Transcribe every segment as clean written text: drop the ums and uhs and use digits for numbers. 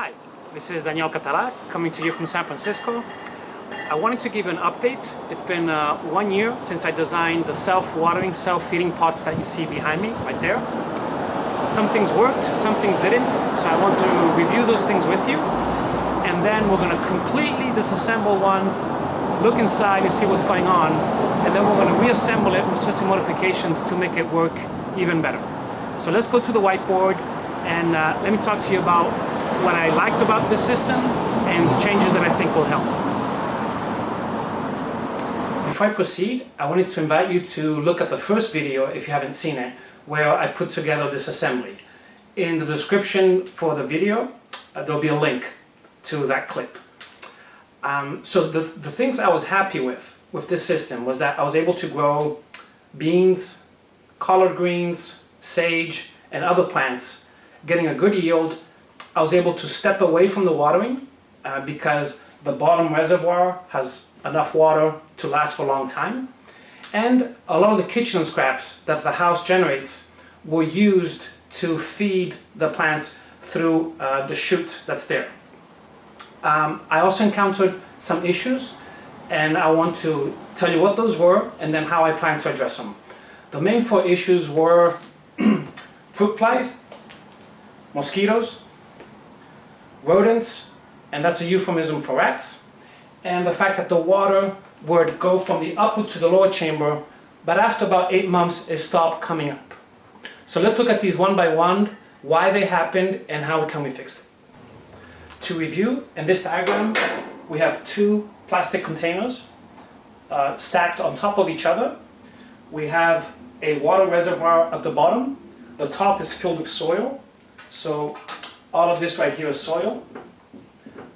Hi, this is Catalaa coming to you from San Francisco. I wanted to give you an update. It's been 1 year since I designed the self-watering, self-feeding pots that you see behind me, right there. Some things worked, some things didn't, so I want to review those things with you. And then we're going to completely disassemble one, look inside and see what's going on, and then we're going to reassemble it with certain modifications to make it work even better. So let's go to the whiteboard and let me talk to you about what I liked about this system and changes that I think will help. Before I proceed, I wanted to invite you to look at the first video, if you haven't seen it, where I put together this assembly. In the description for the video, there'll be a link to that clip. So the things I was happy with this system was that I was able to grow beans, collard greens, sage, and other plants, getting a good yield. I was able to step away from the watering because the bottom reservoir has enough water to last for a long time. And a lot of the kitchen scraps that the house generates were used to feed the plants through the chute that's there. I also encountered some issues, and I want to tell you what those were and then how I plan to address them. The main 4 issues were fruit flies, mosquitoes, rodents, and that's a euphemism for rats, and the fact that the water would go from the upper to the lower chamber, but after about 8 months it stopped coming up. So let's look at these one by one, why they happened and how can we fix them. To review, in this diagram we have 2 plastic containers stacked on top of each other. We have a water reservoir at the bottom. The top is filled with soil, so all of this right here is soil.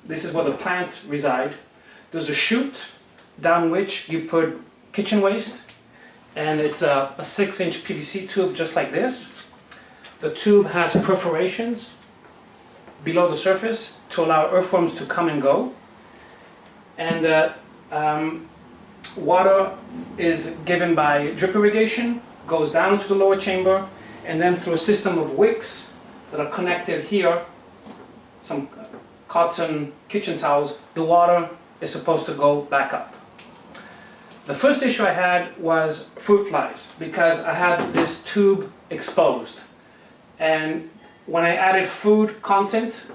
This is where the plants reside. There's a chute down which you put kitchen waste, and it's a 6-inch PVC tube just like this. The tube has perforations below the surface to allow earthworms to come and go. And water is given by drip irrigation, goes down to the lower chamber, and then through a system of wicks that are connected here, some cotton kitchen towels, the water is supposed to go back up. The first issue I had was fruit flies, because I had this tube exposed. And when I added food content,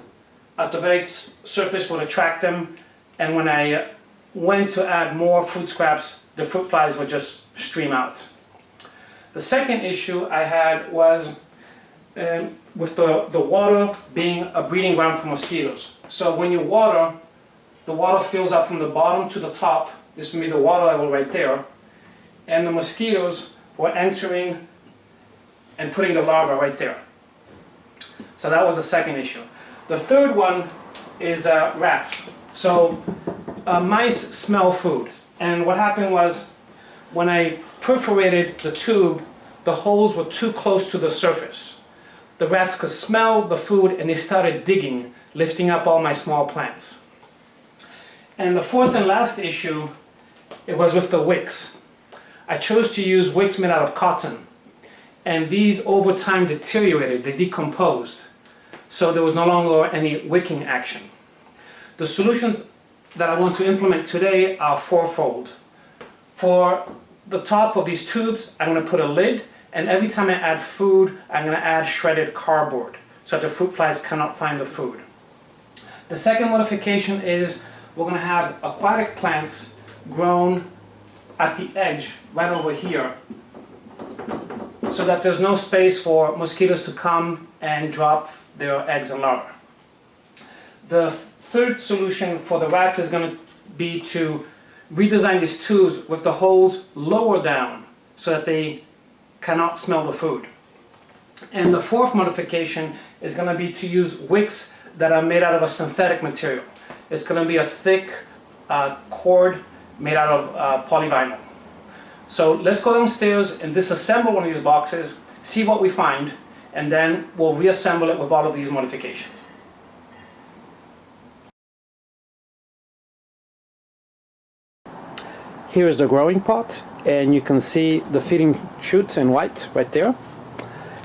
at the very surface would attract them, and when I went to add more food scraps, the fruit flies would just stream out. The second issue I had was with the water being a breeding ground for mosquitoes. So when you water, the water fills up from the bottom to the top. This would be the water level right there. And the mosquitoes were entering and putting the larvae right there. So that was the second issue. The third one is rats. So mice smell food. And what happened was, when I perforated the tube, the holes were too close to the surface. The rats could smell the food and they started digging, lifting up all my small plants. And the fourth and last issue, it was with the wicks. I chose to use wicks made out of cotton, and these over time deteriorated, they decomposed, so there was no longer any wicking action. The solutions that I want to implement today are fourfold. For the top of these tubes, I'm going to put a lid, and every time I add food, I'm going to add shredded cardboard so that the fruit flies cannot find the food. The second modification is we're going to have aquatic plants grown at the edge, right over here, so that there's no space for mosquitoes to come and drop their eggs and larvae. The third solution for the rats is going to be to redesign these tubes with the holes lower down so that they cannot smell the food. And the fourth modification is going to be to use wicks that are made out of a synthetic material. It's going to be a thick cord made out of polyvinyl. So let's go downstairs and disassemble one of these boxes, see what we find, and then we'll reassemble it with all of these modifications. Here is the growing pot, and you can see the feeding chute in white right there.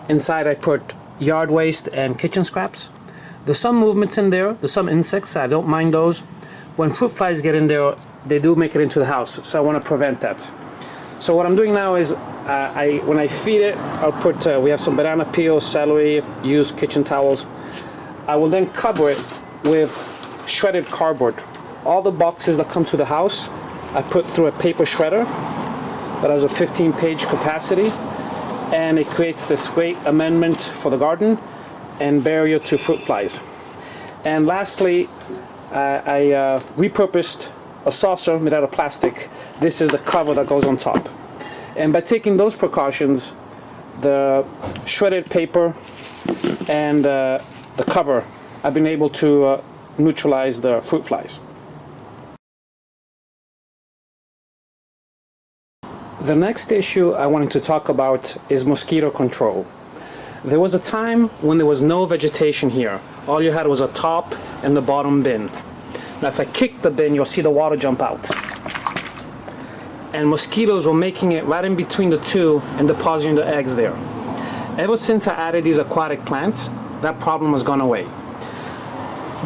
Inside I put yard waste and kitchen scraps. There's some movements in there, there's some insects, I don't mind those. When fruit flies get in there, they do make it into the house, so I want to prevent that. So what I'm doing now is, when I feed it, I'll put, we have some banana peel, celery, used kitchen towels. I will then cover it with shredded cardboard. All the boxes that come to the house, I put through a paper shredder that has a 15-page capacity, and it creates this great amendment for the garden and barrier to fruit flies. And lastly, I repurposed a saucer made out of plastic. This is the cover that goes on top. And by taking those precautions, the shredded paper and the cover, I've been able to neutralize the fruit flies. The next issue I wanted to talk about is mosquito control. There was a time when there was no vegetation here. All you had was a top and the bottom bin. Now if I kick the bin, you'll see the water jump out. And mosquitoes were making it right in between the two and depositing the eggs there. Ever since I added these aquatic plants, that problem has gone away.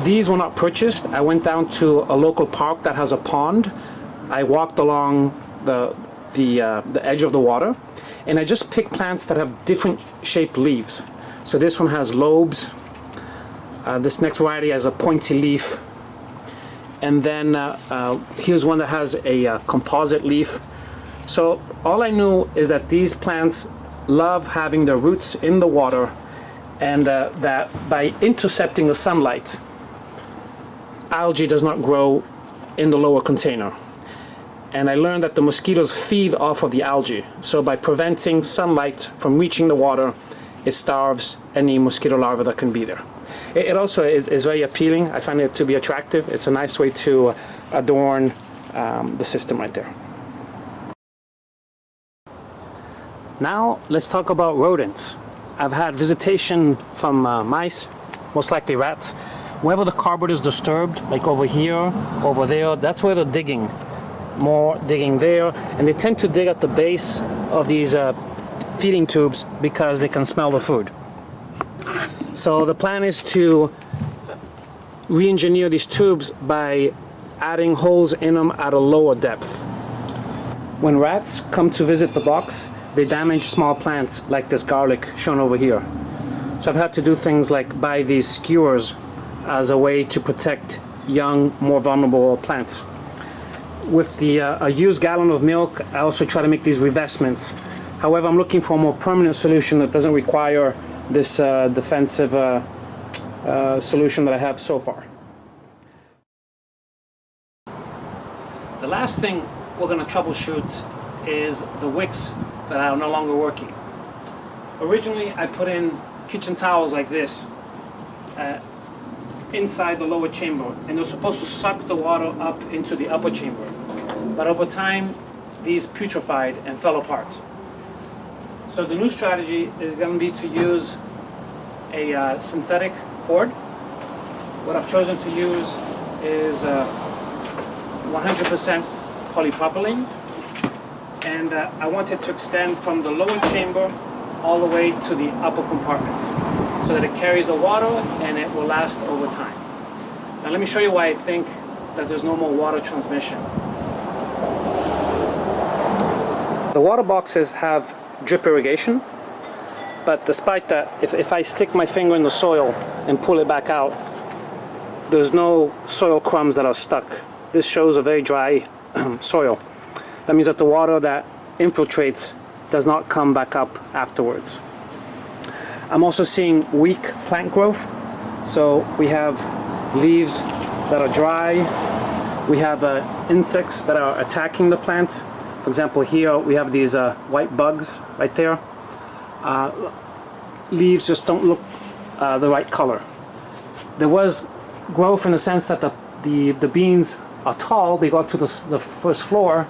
These were not purchased. I went down to a local park that has a pond. I walked along the edge of the water, and I just picked plants that have different shaped leaves. So this one has lobes, this next variety has a pointy leaf, and then here's one that has a composite leaf. So all I knew is that these plants love having their roots in the water, and that by intercepting the sunlight, algae does not grow in the lower container. And I learned that the mosquitoes feed off of the algae. So by preventing sunlight from reaching the water, it starves any mosquito larvae that can be there. It also is very appealing. I find it to be attractive. It's a nice way to adorn the system right there. Now let's talk about rodents. I've had visitation from mice, most likely rats. Wherever the cardboard is disturbed, like over here, over there, that's where they're digging. More digging there, and they tend to dig at the base of these feeding tubes because they can smell the food. So the plan is to re-engineer these tubes by adding holes in them at a lower depth. When rats come to visit the box, they damage small plants like this garlic shown over here. So I've had to do things like buy these skewers as a way to protect young, more vulnerable plants. With a used gallon of milk, I also try to make these revestments. However, I'm looking for a more permanent solution that doesn't require this defensive solution that I have so far. The last thing we're going to troubleshoot is the wicks that are no longer working. Originally, I put in kitchen towels like this inside the lower chamber, and they're supposed to suck the water up into the upper chamber. But over time, these putrefied and fell apart. So the new strategy is going to be to use a synthetic cord. What I've chosen to use is 100% polypropylene, and I want it to extend from the lower chamber all the way to the upper compartment, so that it carries the water and it will last over time. Now let me show you why I think that there's no more water transmission. The water boxes have drip irrigation, but despite that, if I stick my finger in the soil and pull it back out, there's no soil crumbs that are stuck. This shows a very dry soil. That means that the water that infiltrates does not come back up afterwards. I'm also seeing weak plant growth. So we have leaves that are dry. We have insects that are attacking the plant. For example, here we have these white bugs right there. Leaves just don't look the right color. There was growth in the sense that the beans are tall, they go up to the first floor,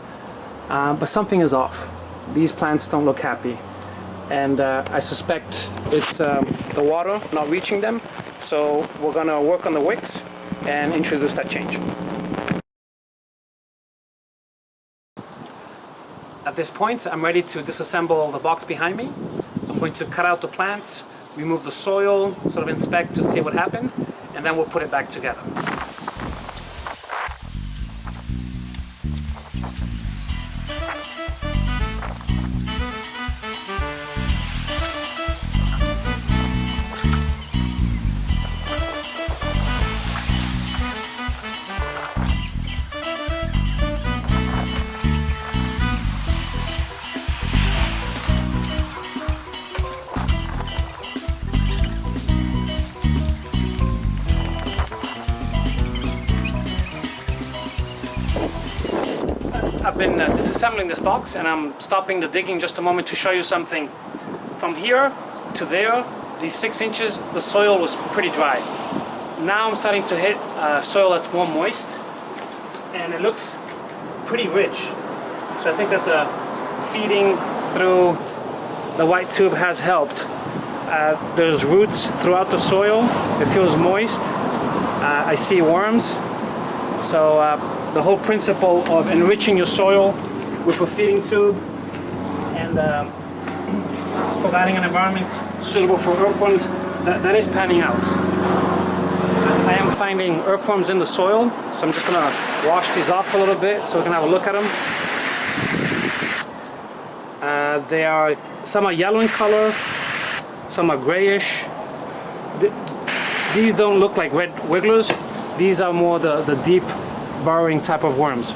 but something is off. These plants don't look happy. And I suspect it's the water not reaching them, so we're going to work on the wicks and introduce that change. At this point, I'm ready to disassemble the box behind me. I'm going to cut out the plants, remove the soil, sort of inspect to see what happened, and then we'll put it back together. I've been disassembling this box, and I'm stopping the digging just a moment to show you something. From here to there, these 6 inches, the soil was pretty dry. Now I'm starting to hit soil that's more moist, and it looks pretty rich. So I think that the feeding through the white tube has helped. There's roots throughout the soil. It feels moist. I see worms. So the whole principle of enriching your soil with a feeding tube and providing an environment suitable for earthworms, that is panning out. I am finding earthworms in the soil, so I'm just going to wash these off a little bit so we can have a look at them. Some are yellow in color, some are grayish. These don't look like red wigglers. These are more the deep burrowing type of worms.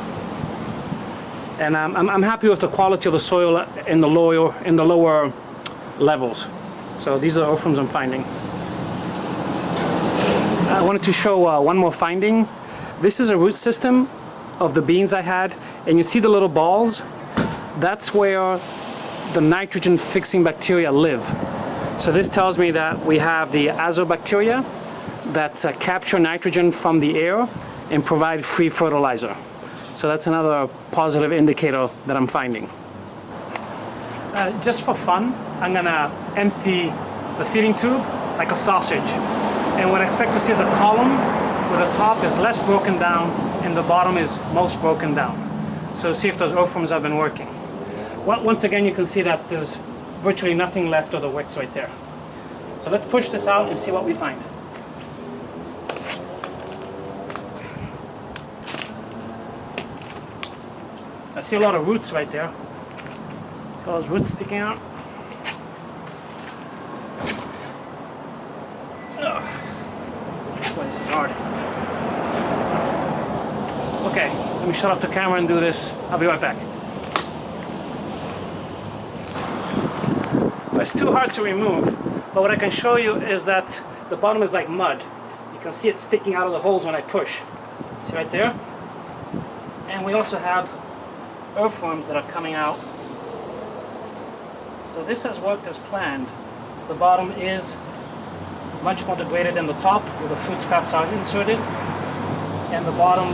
And I'm happy with the quality of the soil in the lower levels. So these are earthworms I'm finding. I wanted to show one more finding. This is a root system of the beans I had, and you see the little balls? That's where the nitrogen fixing bacteria live. So this tells me that we have the azobacteria that capture nitrogen from the air and provide free fertilizer. So that's another positive indicator that I'm finding. Just for fun, I'm gonna empty the feeding tube like a sausage. And what I expect to see is a column where the top is less broken down and the bottom is most broken down. So see if those earthworms have been working. Once again, you can see that there's virtually nothing left of the wicks right there. So let's push this out and see what we find. I see a lot of roots right there. See all those roots sticking out? Boy, this is hard. Okay, let me shut off the camera and do this. I'll be right back. It's too hard to remove, but what I can show you is that the bottom is like mud. You can see it sticking out of the holes when I push. See right there? And we also have earthworms that are coming out. So this has worked as planned. The bottom is much more degraded than the top, where the food scraps are inserted, and the bottom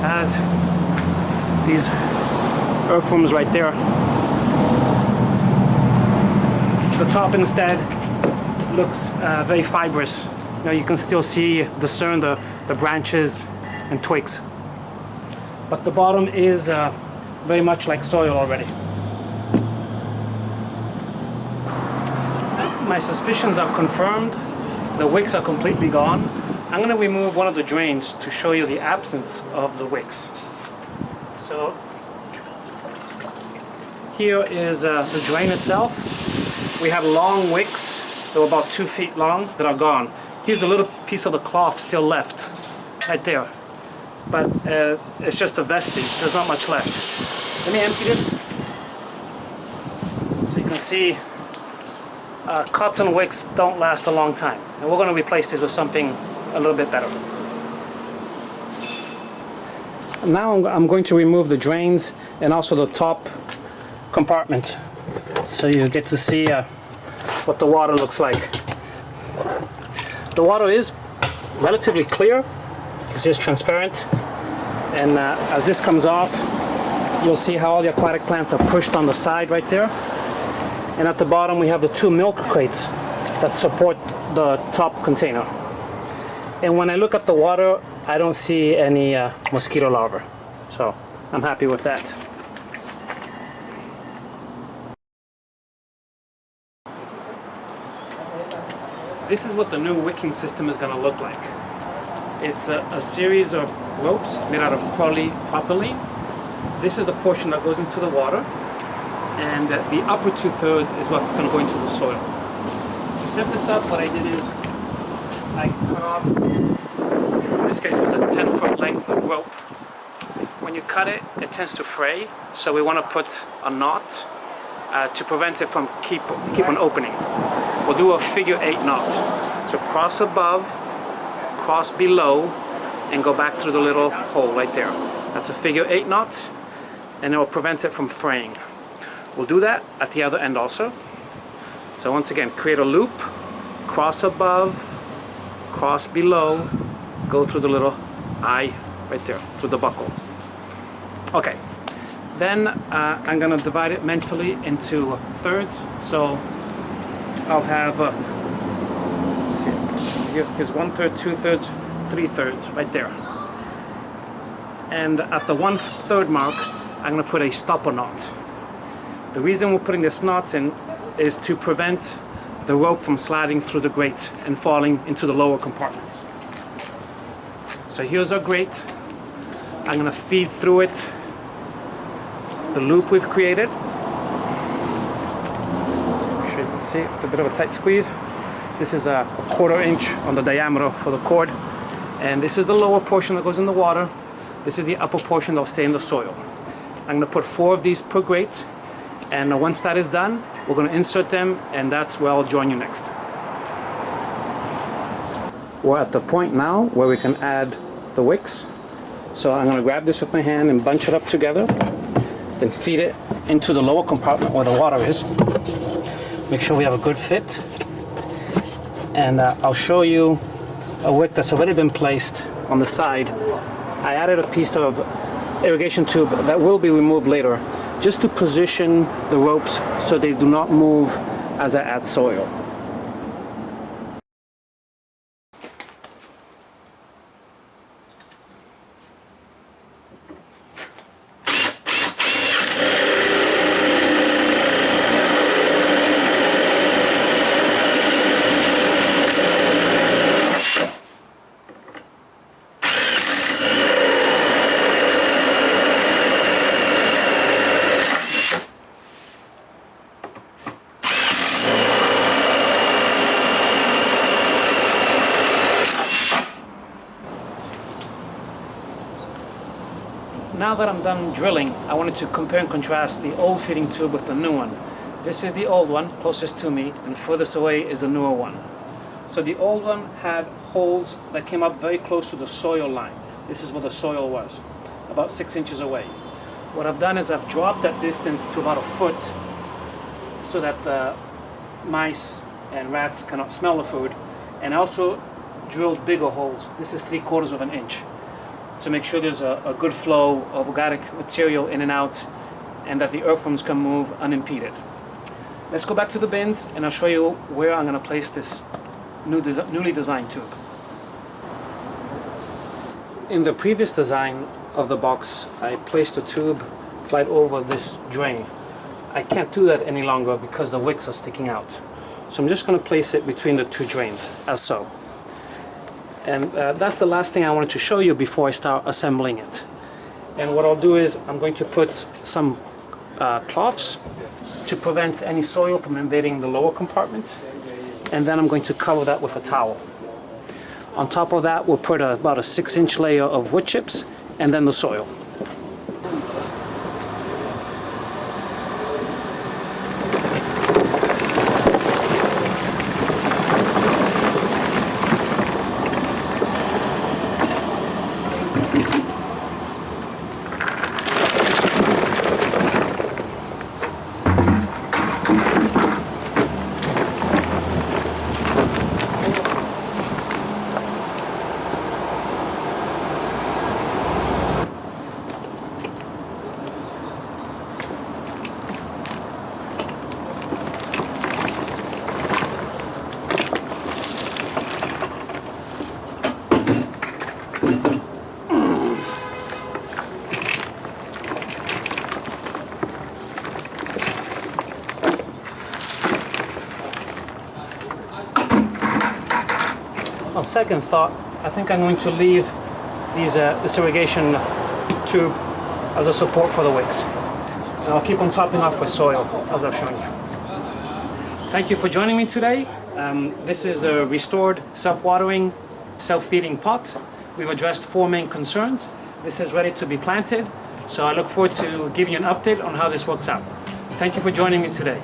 has these earthworms right there. The top instead looks very fibrous. You can still discern the branches and twigs. But the bottom is very much like soil already. My suspicions are confirmed. The wicks are completely gone. I'm going to remove one of the drains to show you the absence of the wicks. So here is the drain itself. We have long wicks, they're about 2 feet long, that are gone. Here's a little piece of the cloth still left, right there. But it's just a vestige, there's not much left. Let me empty this. So you can see cotton wicks don't last a long time. And we're going to replace this with something a little bit better. Now I'm going to remove the drains and also the top compartment, so you get to see what the water looks like. The water is relatively clear, because it's transparent, and as this comes off, you'll see how all the aquatic plants are pushed on the side right there. And at the bottom we have the 2 milk crates that support the top container. And when I look at the water, I don't see any mosquito larvae, so I'm happy with that. This is what the new wicking system is going to look like. It's a series of ropes made out of propylene. This is the portion that goes into the water, and the upper 2/3 is what's going to go into the soil. To set this up, what I did is I cut off, in this case it was a 10-foot length of rope. When you cut it, it tends to fray, so we want to put a knot to prevent it from keep on opening. We'll do a figure 8 knot. So cross above, cross below, and go back through the little hole right there. That's a figure 8 knot, and it will prevent it from fraying. We'll do that at the other end also. So once again, create a loop, cross above, cross below, go through the little eye right there, through the buckle. Okay, then I'm going to divide it mentally into thirds. So I'll have, let's see, here's 1/3, 2/3, 3/3 right there. And at the 1/3 mark, I'm going to put a stopper knot. The reason we're putting this knot in is to prevent the rope from sliding through the grate and falling into the lower compartment. So here's our grate. I'm going to feed through it the loop we've created. I'm sure you can see it's a bit of a tight squeeze. This is a 1/4 inch on the diameter for the cord, and this is the lower portion that goes in the water. This is the upper portion that will stay in the soil. I'm going to put 4 of these per grate, and once that is done, we're going to insert them, and that's where I'll join you next. We're at the point now where we can add the wicks. So I'm going to grab this with my hand and bunch it up together, then feed it into the lower compartment where the water is. Make sure we have a good fit, and I'll show you a wick that's already been placed on the side. I added a piece of irrigation tube that will be removed later, just to position the ropes so they do not move as I add soil. Now that I'm done drilling, I wanted to compare and contrast the old feeding tube with the new one. This is the old one, closest to me, and furthest away is the newer one. So the old one had holes that came up very close to the soil line. This is where the soil was, about 6 inches away. What I've done is I've dropped that distance to about 1 foot so that mice and rats cannot smell the food, and also drilled bigger holes. This is 3/4 of an inch, to make sure there's a good flow of organic material in and out, and that the earthworms can move unimpeded. Let's go back to the bins, and I'll show you where I'm going to place this newly designed tube. In the previous design of the box, I placed a tube right over this drain. I can't do that any longer because the wicks are sticking out. So I'm just going to place it between the 2 drains, as so. And that's the last thing I wanted to show you before I start assembling it. And what I'll do is I'm going to put some cloths to prevent any soil from invading the lower compartment, and then I'm going to cover that with a towel. On top of that, we'll put about a 6-inch layer of wood chips, and then the soil. on second thought, I think I'm going to leave this irrigation tube as a support for the wicks. And I'll keep on topping off with soil, as I've shown you. Thank you for joining me today. This is the restored self-watering, self-feeding pot. We've addressed 4 main concerns. This is ready to be planted, so I look forward to giving you an update on how this works out. Thank you for joining me today.